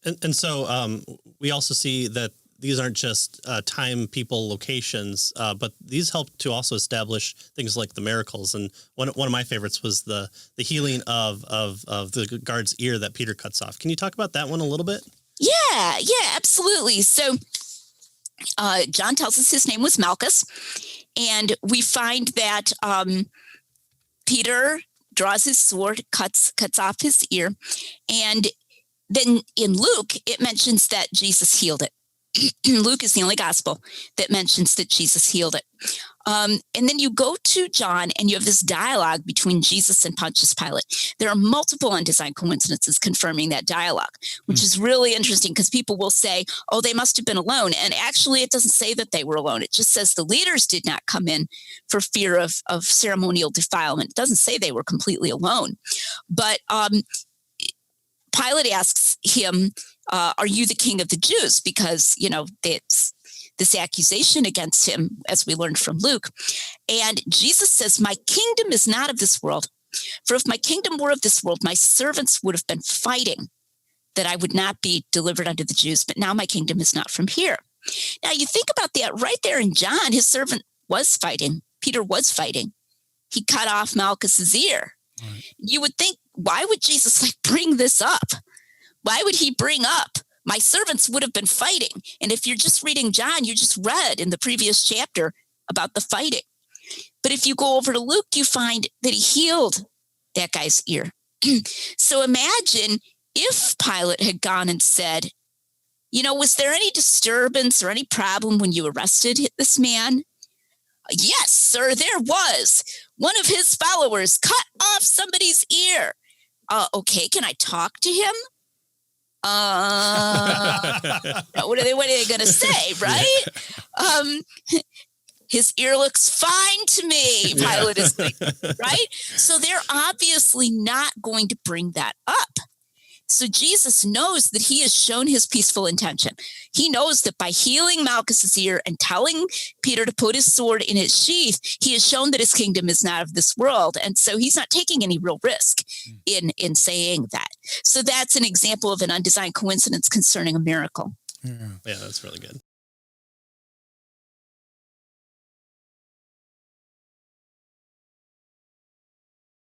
And so we also see that these aren't just time, people, locations, but these help to also establish things like the miracles. And one of my favorites was the healing of the guard's ear that Peter cuts off. Can you talk about that one a little bit? Yeah, absolutely. So John tells us his name was Malchus, and we find that Peter draws his sword, cuts off his ear, and then in Luke, it mentions that Jesus healed it. Luke is the only gospel that mentions that Jesus healed it. And then you go to John and you have this dialogue between Jesus and Pontius Pilate. There are multiple undesigned coincidences confirming that dialogue, which is really interesting because people will say, oh, they must have been alone. And actually, it doesn't say that they were alone. It just says the leaders did not come in for fear of ceremonial defilement. It doesn't say they were completely alone. But Pilate asks him, are you the king of the Jews? Because, it's this accusation against him, as we learned from Luke. And Jesus says, my kingdom is not of this world. For if my kingdom were of this world, my servants would have been fighting that I would not be delivered unto the Jews. But now my kingdom is not from here. Now you think about that right there in John, his servant was fighting. Peter was fighting. He cut off Malchus's ear. Right. You would think, why would Jesus bring this up? Why would he bring up my servants would have been fighting? And if you're just reading John, you just read in the previous chapter about the fighting. But if you go over to Luke, you find that he healed that guy's ear. So imagine if Pilate had gone and said, was there any disturbance or any problem when you arrested this man? Yes, sir, there was. One of his followers cut off somebody's ear. Okay, can I talk to him? What are they going to say, right? His ear looks fine to me, Pilate is thinking, right? So they're obviously not going to bring that up. So Jesus knows that he has shown his peaceful intention. He knows that by healing Malchus's ear and telling Peter to put his sword in its sheath, he has shown that his kingdom is not of this world. And so he's not taking any real risk in saying that. So that's an example of an undesigned coincidence concerning a miracle. Yeah, that's really good.